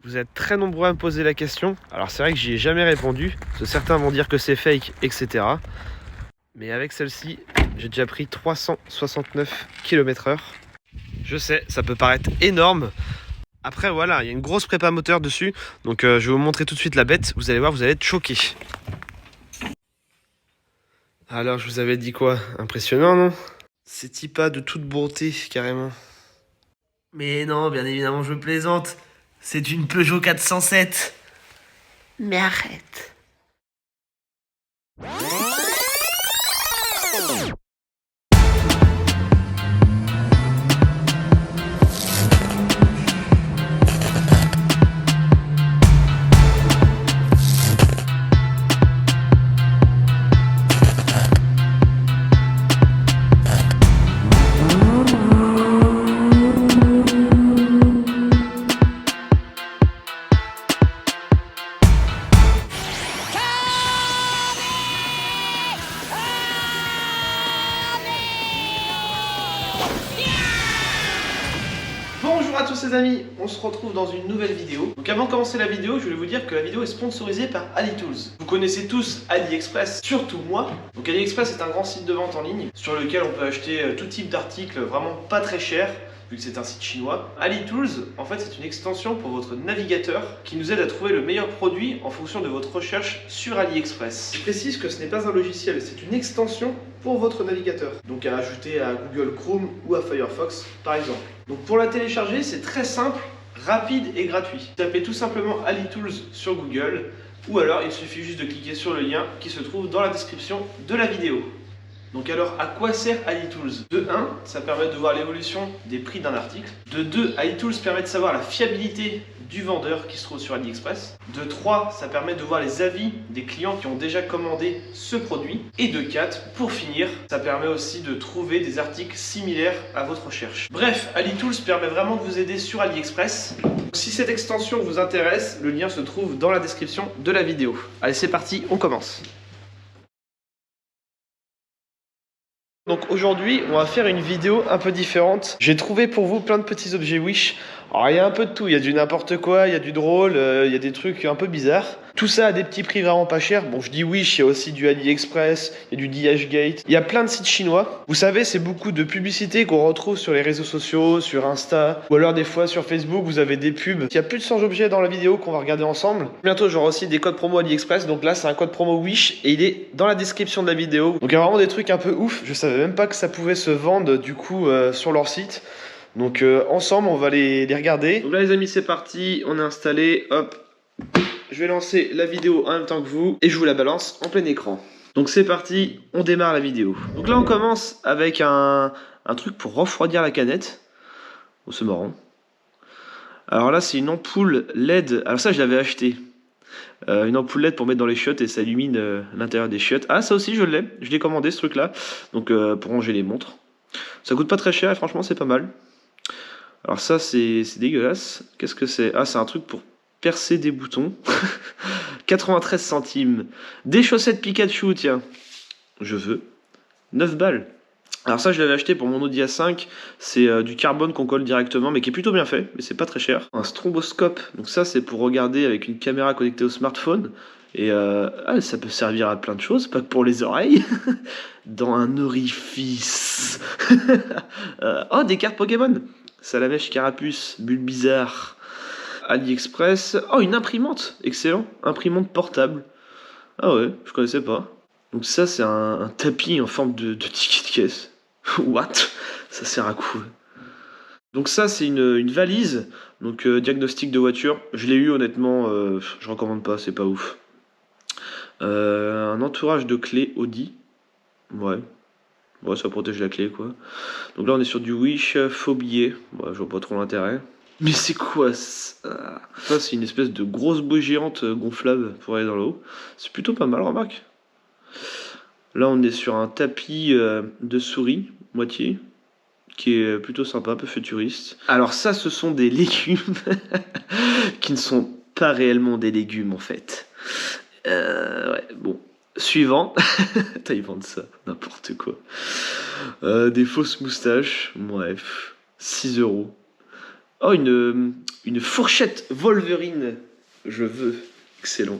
Vous êtes très nombreux à me poser la question. Alors c'est vrai que j'y ai jamais répondu, parce que certains vont dire que c'est fake, etc. Mais avec celle-ci, j'ai déjà pris 369 km/h. Je sais, ça peut paraître énorme. Après voilà, il y a une grosse prépa moteur dessus. Donc je vais vous montrer tout de suite la bête. Vous allez voir, vous allez être choqués. Alors je vous avais dit quoi? Impressionnant, non? C'est Tipa de toute beauté, carrément. Mais non, bien évidemment, je plaisante. C'est une Peugeot 407. Mais arrête. Bonjour à tous les amis, on se retrouve dans une nouvelle vidéo. Donc avant de commencer la vidéo, je voulais vous dire que la vidéo est sponsorisée par AliTools. Vous connaissez tous AliExpress, surtout moi. Donc AliExpress est un grand site de vente en ligne sur lequel on peut acheter tout type d'articles vraiment pas très chers, vu que c'est un site chinois. AliTools, en fait, c'est une extension pour votre navigateur qui nous aide à trouver le meilleur produit en fonction de votre recherche sur AliExpress. Je précise que ce n'est pas un logiciel, c'est une extension pour votre navigateur. Donc à ajouter à Google Chrome ou à Firefox, par exemple. Donc pour la télécharger, c'est très simple, rapide et gratuit. Tapez tout simplement AliTools sur Google, ou alors il suffit juste de cliquer sur le lien qui se trouve dans la description de la vidéo. Donc alors, à quoi sert AliTools? De 1, ça permet de voir l'évolution des prix d'un article. De 2, AliTools permet de savoir la fiabilité du vendeur qui se trouve sur AliExpress. De 3, ça permet de voir les avis des clients qui ont déjà commandé ce produit. Et de 4, pour finir, ça permet aussi de trouver des articles similaires à votre recherche. Bref, AliTools permet vraiment de vous aider sur AliExpress. Si cette extension vous intéresse, le lien se trouve dans la description de la vidéo. Allez, c'est parti, on commence. Donc aujourd'hui, on va faire une vidéo un peu différente. J'ai trouvé pour vous plein de petits objets Wish. Alors il y a un peu de tout, il y a du n'importe quoi, il y a du drôle, il y a des trucs un peu bizarres. Tout ça à des petits prix vraiment pas chers. Bon, je dis Wish, il y a aussi du AliExpress, il y a du DHgate. Il y a plein de sites chinois. Vous savez, c'est beaucoup de publicités qu'on retrouve sur les réseaux sociaux, sur Insta, ou alors des fois sur Facebook, vous avez des pubs. Il y a plus de 100 objets dans la vidéo qu'on va regarder ensemble. Bientôt, j'aurai aussi des codes promo AliExpress. Donc là, c'est un code promo Wish et il est dans la description de la vidéo. Donc il y a vraiment des trucs un peu ouf. Je savais même pas que ça pouvait se vendre du coup sur leur site. Donc ensemble, on va les regarder. Donc là les amis, c'est parti, on est installé, hop. Je vais lancer la vidéo en même temps que vous et je vous la balance en plein écran. Donc c'est parti, on démarre la vidéo. Donc là on commence avec un truc pour refroidir la canette. Oh, c'est marrant. Alors là c'est une ampoule LED, alors ça je l'avais acheté. Une ampoule LED pour mettre dans les chiottes et ça illumine l'intérieur des chiottes. Ah ça aussi je l'ai commandé ce truc là. Donc pour ranger les montres. Ça coûte pas très cher et franchement c'est pas mal. Alors ça c'est dégueulasse. Qu'est-ce que c'est? Ah c'est un truc pour percer des boutons. 93 centimes. Des chaussettes Pikachu, tiens. Je veux. 9 balles. Alors ça je l'avais acheté pour mon Audi A5. C'est du carbone qu'on colle directement mais qui est plutôt bien fait. Mais c'est pas très cher. Un stromboscope. Donc ça c'est pour regarder avec une caméra connectée au smartphone. Et ça peut servir à plein de choses, pas que pour les oreilles. Dans un orifice. Oh, des cartes Pokémon. Salamèche, Carapuce, Bulbizarre, AliExpress. Oh, une imprimante, excellent. Imprimante portable. Ah ouais, je connaissais pas. Donc ça, c'est un tapis en forme de ticket de caisse. What? Ça sert à quoi? Donc ça, c'est une valise. Donc diagnostic de voiture. Je l'ai eu honnêtement, je recommande pas, c'est pas ouf. Un entourage de clés Audi. Ouais. Ouais, ça protège la clé, quoi. Donc là, on est sur du Wish, faux billet. Ouais, je vois pas trop l'intérêt. Mais c'est quoi ça? Ça, c'est une espèce de grosse bouée géante gonflable pour aller dans l'eau. C'est plutôt pas mal, remarque. Là, on est sur un tapis de souris, moitié, qui est plutôt sympa, un peu futuriste. Alors ça, ce sont des légumes qui ne sont pas réellement des légumes, en fait. Ouais, bon. Suivant. Ils vendent ça, n'importe quoi. Des fausses moustaches, bref. 6 €. Oh, une fourchette Wolverine. Je veux. Excellent.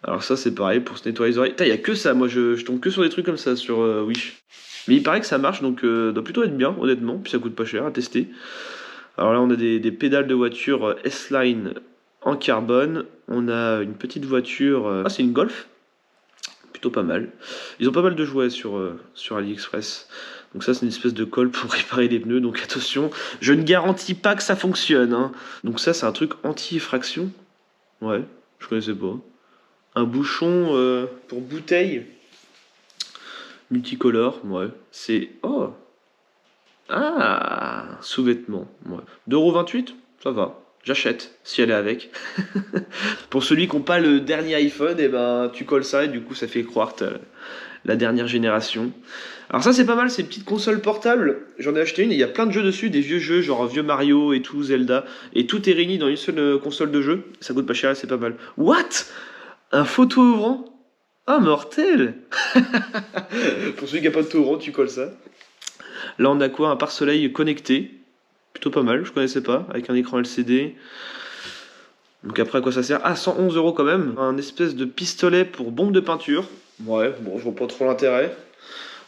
Alors ça, c'est pareil pour se nettoyer les oreilles. Putain, y a que ça. Moi, je tombe que sur des trucs comme ça sur Wish. Mais il paraît que ça marche, donc doit plutôt être bien, honnêtement. Puis ça coûte pas cher à tester. Alors là, on a des pédales de voiture S-Line en carbone. On a une petite voiture. Ah, c'est une Golf. Plutôt pas mal. Ils ont pas mal de jouets sur AliExpress. Donc ça, c'est une espèce de colle pour réparer les pneus. Donc attention, je ne garantis pas que ça fonctionne, hein. Donc ça, c'est un truc anti-effraction. Ouais, je connaissais pas. Un bouchon pour bouteille multicolore. Ouais, c'est... Oh. Ah, sous-vêtements. Ouais. 2,28 €, ça va. J'achète, si elle est avec. Pour celui qui n'a pas le dernier iPhone, et ben tu colles ça et du coup ça fait croire que t'as la dernière génération. Alors ça c'est pas mal, ces petites consoles portables. J'en ai acheté une et il y a plein de jeux dessus, des vieux jeux, genre vieux Mario et tout, Zelda. Et tout est réuni dans une seule console de jeu. Ça coûte pas cher et c'est pas mal. What? Un photo ouvrant? Ah, mortel! Pour celui qui n'a pas de tout ouvrant, tu colles ça. Là on a quoi? Un pare-soleil connecté. Plutôt pas mal, je connaissais pas, avec un écran LCD. Donc après à quoi ça sert? Ah, 111 € quand même. Un espèce de pistolet pour bombe de peinture. Ouais, bon, je vois pas trop l'intérêt.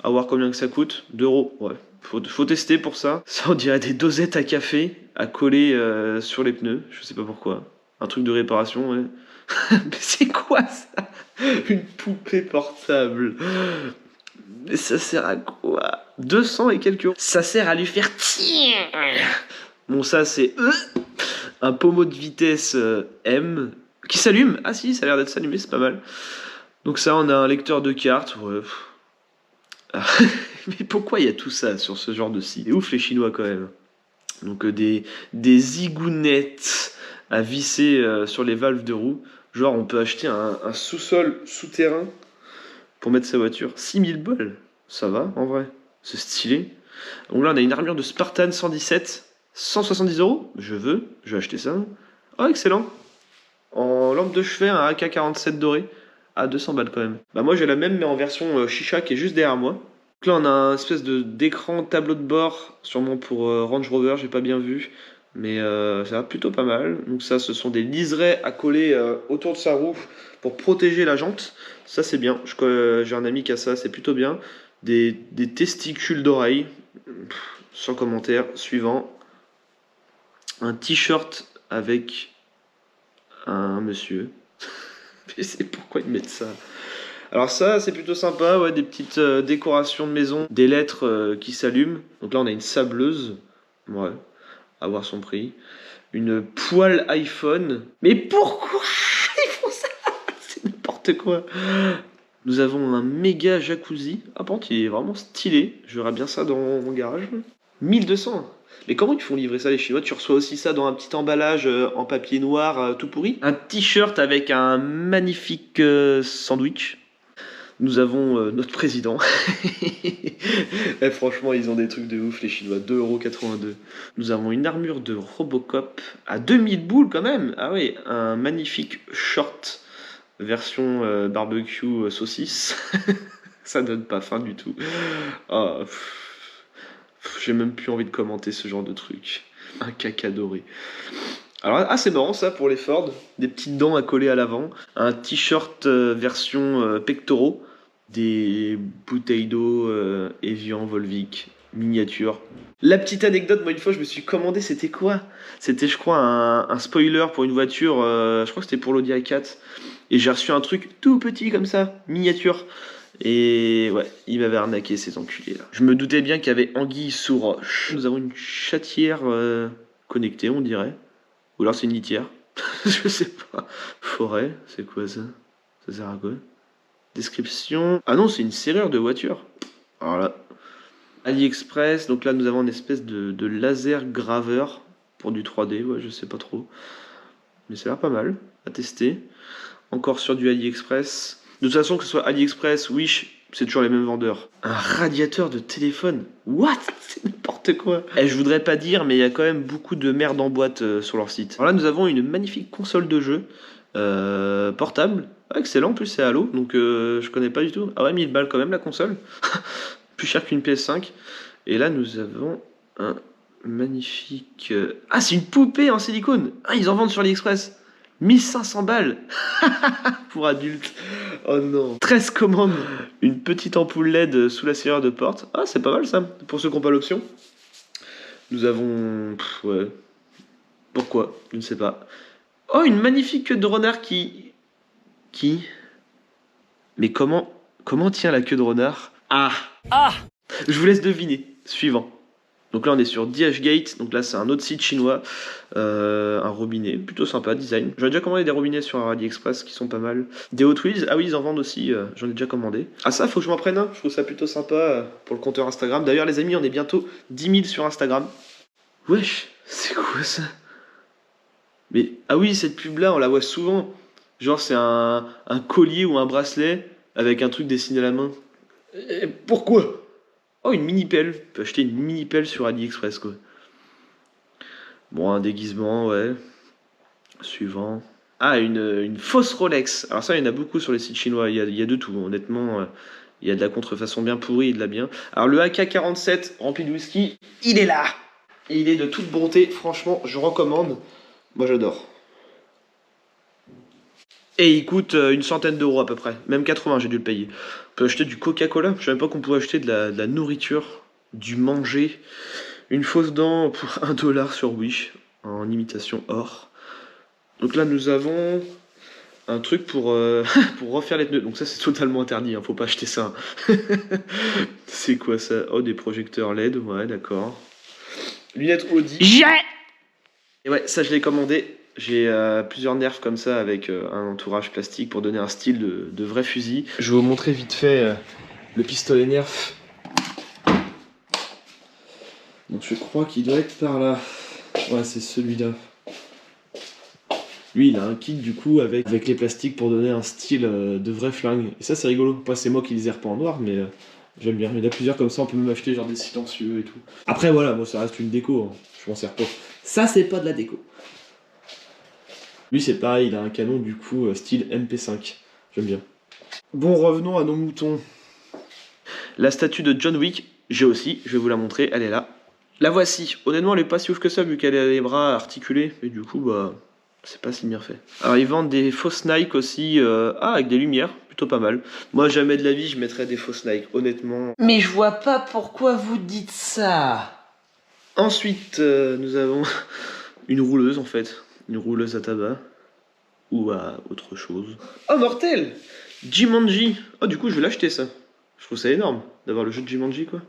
À voir combien que ça coûte. 2 €, ouais. Faut tester pour ça. Ça, on dirait des dosettes à café à coller sur les pneus. Je sais pas pourquoi. Un truc de réparation, ouais. Mais c'est quoi ça? Une poupée portable. Mais ça sert à quoi? 200 et quelques euros. Ça sert à lui faire tirer. Bon, ça c'est un pommeau de vitesse M qui s'allume. Ah si, ça a l'air d'être s'allumer, c'est pas mal. Donc ça, on a un lecteur de cartes. Ouais. Ah, mais pourquoi il y a tout ça sur ce genre de site? C'est ouf les Chinois quand même. Donc des zigounettes à visser sur les valves de roue. Genre on peut acheter un sous-sol souterrain pour mettre sa voiture. 6000 balles, ça va en vrai, c'est stylé. Donc là on a une armure de Spartan 117, 170 €. Je vais acheter ça. Oh excellent. En lampe de chevet, un AK-47 doré. À 200 balles quand même. Bah moi j'ai la même mais en version chicha qui est juste derrière moi. Donc là on a un espèce d'écran tableau de bord, sûrement pour Range Rover, j'ai pas bien vu. Mais ça va plutôt pas mal. Donc ça ce sont des liserés à coller autour de sa roue pour protéger la jante. Ça c'est bien. J'ai un ami qui a ça, c'est plutôt bien. Des testicules d'oreille. Sans commentaire. Suivant. Un t-shirt avec un monsieur. Mais c'est pourquoi ils mettent ça? Alors ça c'est plutôt sympa, ouais, des petites décorations de maison, des lettres qui s'allument. Donc là on a une sableuse, ouais, à voir son prix. Une poêle iPhone. Mais pourquoi ils font ça? C'est n'importe quoi. Nous avons un méga jacuzzi. Ah par contre il est vraiment stylé. Je verrais bien ça dans mon garage. 1200. Mais comment ils font livrer ça les Chinois? Tu reçois aussi ça dans un petit emballage en papier noir tout pourri? Un t-shirt avec un magnifique sandwich. Nous avons notre président. Eh, franchement, ils ont des trucs de ouf, les Chinois. 2,82 €. Nous avons une armure de Robocop à 2000 boules quand même. Ah oui, un magnifique short version barbecue saucisse. Ça donne pas faim du tout. Ah, j'ai même plus envie de commenter ce genre de truc. Un caca doré. Alors, ah, c'est marrant ça pour les Ford. Des petites dents à coller à l'avant. Un t-shirt version pectoraux. Des bouteilles d'eau Evian Volvic miniature. La petite anecdote, moi une fois je me suis commandé, c'était quoi? C'était je crois un spoiler pour une voiture, je crois que c'était pour l'Audi A4. Et j'ai reçu un truc tout petit comme ça, miniature. Et ouais, il m'avait arnaqué ces enculés là. Je me doutais bien qu'il y avait anguille sous roche. Nous avons une chatière connectée on dirait. Ou alors c'est une litière. Je sais pas. Forêt, c'est quoi ça? Ça sert à quoi? Description. Ah non, c'est une serrure de voiture. Alors là. AliExpress. Donc là, nous avons une espèce de laser graveur pour du 3D. Ouais, je sais pas trop. Mais ça a l'air pas mal à tester. Encore sur du AliExpress. De toute façon, que ce soit AliExpress, Wish, c'est toujours les mêmes vendeurs. Un radiateur de téléphone. What? C'est n'importe quoi. Et je voudrais pas dire, mais il y a quand même beaucoup de merde en boîte sur leur site. Alors là, nous avons une magnifique console de jeu portable. Ah, excellent, en plus c'est Halo, donc je connais pas du tout. Ah ouais, 1000 balles quand même la console. Plus cher qu'une PS5. Et là nous avons un Magnifique. Ah, c'est une poupée en silicone. Ah, ils en vendent sur AliExpress. 1500 balles pour adultes. Oh non. 13 commandes. Une petite ampoule LED sous la serrure de porte. Ah, c'est pas mal ça, pour ceux qui n'ont pas l'option. Nous avons... ouais. Pourquoi? Je ne sais pas. Oh, une magnifique queue de renard qui... Qui? Mais comment tient la queue de renard? Ah! Je vous laisse deviner. Suivant. Donc là on est sur DHgate, donc là c'est un autre site chinois, un robinet, plutôt sympa, design. J'en ai déjà commandé des robinets sur AliExpress qui sont pas mal. Des Hot Wheels, ah oui ils en vendent aussi, j'en ai déjà commandé. Ah ça faut que je m'en prenne un, je trouve ça plutôt sympa pour le compteur Instagram. D'ailleurs les amis on est bientôt 10 000 sur Instagram. Wesh, c'est quoi ça? Mais, ah oui cette pub là on la voit souvent. Genre c'est un collier ou un bracelet avec un truc dessiné à la main. Et pourquoi? Oh, une mini pelle. On peut acheter une mini pelle sur AliExpress, quoi. Bon, un déguisement, ouais. Suivant. Ah, une fausse Rolex. Alors ça, il y en a beaucoup sur les sites chinois. Il y a de tout, honnêtement. Il y a de la contrefaçon bien pourrie et de la bien. Alors le AK-47 rempli de whisky, il est là. Il est de toute bonté. Franchement, je recommande. Moi, j'adore. Et il coûte une centaine d'euros à peu près. Même 80, j'ai dû le payer. On peut acheter du Coca-Cola. Je savais pas qu'on pouvait acheter de la nourriture, du manger. Une fausse dent pour 1 dollar sur Wish, en imitation or. Donc là, nous avons un truc pour, pour refaire les pneus. Donc ça, c'est totalement interdit, hein, faut pas acheter ça. C'est quoi ça? Oh, des projecteurs LED, ouais, d'accord. Lunettes Audi. Et ouais, ça, je l'ai commandé. J'ai plusieurs nerfs comme ça avec un entourage plastique pour donner un style de vrai fusil. Je vais vous montrer vite fait le pistolet nerf. Donc je crois qu'il doit être par là. Ouais, c'est celui-là. Lui, il a un kit du coup avec les plastiques pour donner un style de vrai flingue. Et ça, c'est rigolo. Après, c'est moi qui les ai repeints en noir, mais j'aime bien. Il y en a plusieurs comme ça, on peut même acheter genre des silencieux et tout. Après, voilà, moi ça reste une déco. Hein. Je m'en sers pas. Ça, c'est pas de la déco. Lui, c'est pareil, il a un canon du coup style MP5. J'aime bien. Bon, revenons à nos moutons. La statue de John Wick, j'ai aussi, je vais vous la montrer, elle est là. La voici. Honnêtement, elle est pas si ouf que ça vu qu'elle a les bras articulés. Et du coup, bah, c'est pas si bien fait. Alors, ils vendent des fausses Nike aussi. avec des lumières. Plutôt pas mal. Moi, jamais de la vie, je mettrais des fausses Nike. Honnêtement. Mais je vois pas pourquoi vous dites ça. Ensuite, nous avons une rouleuse en fait. Une rouleuse à tabac. Ou à autre chose. Oh, mortel! Jumanji. Oh, du coup, je vais l'acheter ça. Je trouve ça énorme d'avoir le jeu de Jumanji, quoi.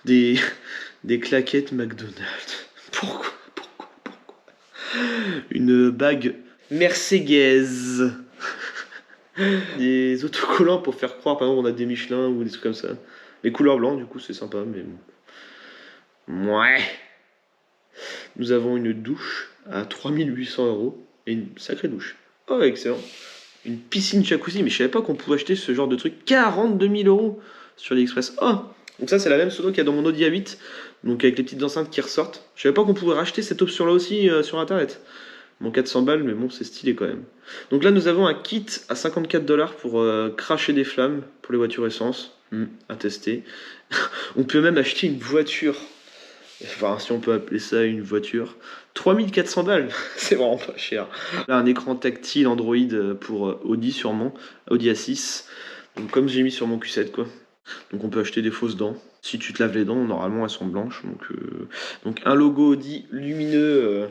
Des claquettes McDonald's. Pourquoi? Une bague Mercedes. Des autocollants pour faire croire, par exemple, on a des Michelin ou des trucs comme ça. Les couleurs blancs, du coup, c'est sympa, mais bon. Ouais. Nous avons une douche à 3800 € et une sacrée douche. Oh, excellent. Une piscine jacuzzi, mais je savais pas qu'on pouvait acheter ce genre de truc. 42 000 € sur AliExpress. Oh! Donc ça, c'est la même sono qu'il y a dans mon Audi A8. Donc avec les petites enceintes qui ressortent. Je savais pas qu'on pouvait racheter cette option-là aussi sur Internet. Bon, 400 balles, mais bon, c'est stylé quand même. Donc là, nous avons un kit à 54 $ pour cracher des flammes pour les voitures essence. À tester. On peut même acheter une voiture. Enfin, si on peut appeler ça une voiture. 3400 balles, c'est vraiment pas cher. Là, un écran tactile Android pour Audi sûrement. Audi A6. Donc comme j'ai mis sur mon Q7 quoi. Donc on peut acheter des fausses dents. Si tu te laves les dents, normalement elles sont blanches. Donc un logo Audi lumineux.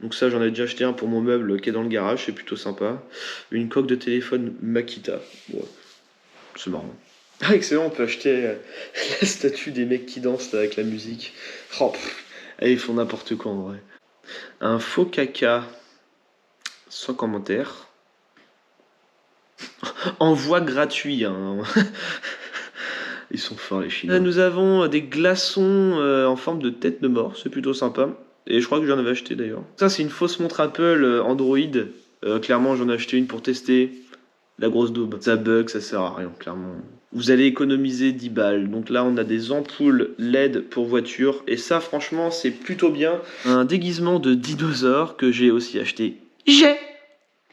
Donc ça j'en ai déjà acheté un pour mon meuble qui est dans le garage, c'est plutôt sympa. Une coque de téléphone Makita. Ouais, c'est marrant. Ah excellent, on peut acheter la statue des mecs qui dansent là, avec la musique. Oh, ils font n'importe quoi en vrai. Un faux caca sans commentaire. Envoi gratuit. Hein. Ils sont forts les Chinois. Là, nous avons des glaçons en forme de tête de mort, c'est plutôt sympa. Et je crois que j'en avais acheté d'ailleurs. Ça c'est une fausse montre Apple Android. Clairement j'en ai acheté une pour tester. La grosse daube. Ça bug, ça sert à rien, clairement. Vous allez économiser 10 balles. Donc là, on a des ampoules LED pour voiture. Et ça, franchement, c'est plutôt bien. Un déguisement de dinosaure que j'ai aussi acheté.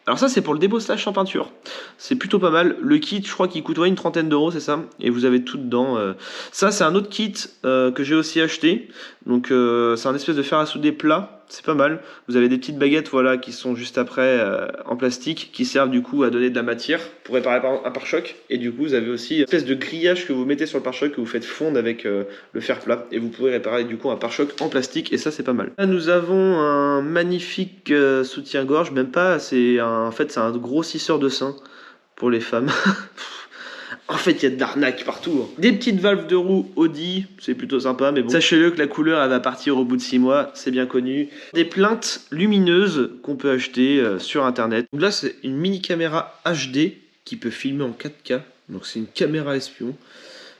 Alors ça c'est pour le débosselage sans peinture. C'est plutôt pas mal. Le kit je crois qu'il coûte une trentaine d'euros, c'est ça. Et vous avez tout dedans. Ça c'est un autre kit que j'ai aussi acheté. Donc c'est un espèce de fer à souder plat. C'est pas mal. Vous avez des petites baguettes voilà, qui sont juste après en plastique qui servent du coup à donner de la matière pour réparer un pare-choc. Et du coup vous avez aussi une espèce de grillage que vous mettez sur le pare-choc que vous faites fondre avec le fer plat. Et vous pouvez réparer du coup un pare-choc en plastique et ça c'est pas mal. Là nous avons un magnifique soutien-gorge. Même pas, en fait c'est un grossisseur de sein pour les femmes. En fait, il y a de l'arnaque partout. Des petites valves de roue Audi, c'est plutôt sympa, mais bon. Sachez-le que la couleur, elle va partir au bout de 6 mois, c'est bien connu. Des plaintes lumineuses qu'on peut acheter sur Internet. Donc là, c'est une mini caméra HD qui peut filmer en 4K. Donc c'est une caméra espion.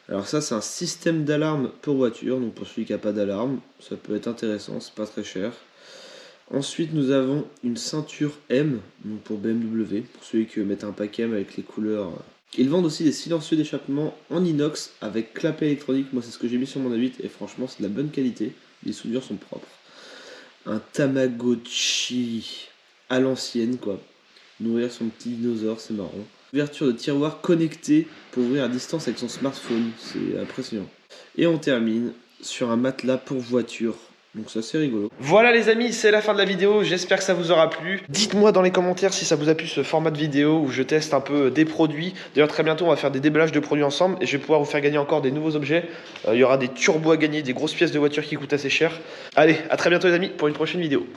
Alors ça, c'est un système d'alarme pour voiture. Donc pour celui qui n'a pas d'alarme, ça peut être intéressant, c'est pas très cher. Ensuite, nous avons une ceinture M, donc pour BMW, pour celui qui veut mettre un pack M avec les couleurs. Ils vendent aussi des silencieux d'échappement en inox avec clapet électronique. Moi, c'est ce que j'ai mis sur mon A8 et franchement, c'est de la bonne qualité. Les soudures sont propres. Un Tamagotchi à l'ancienne, quoi. Nourrir son petit dinosaure, c'est marrant. Ouverture de tiroir connecté pour ouvrir à distance avec son smartphone. C'est impressionnant. Et on termine sur un matelas pour voiture. Donc ça c'est rigolo. Voilà les amis, c'est la fin de la vidéo, j'espère que ça vous aura plu. Dites-moi dans les commentaires si ça vous a plu ce format de vidéo où je teste un peu des produits. D'ailleurs très bientôt on va faire des déballages de produits ensemble et je vais pouvoir vous faire gagner encore des nouveaux objets. Il y aura des turbos à gagner, des grosses pièces de voiture qui coûtent assez cher. Allez, à très bientôt les amis pour une prochaine vidéo.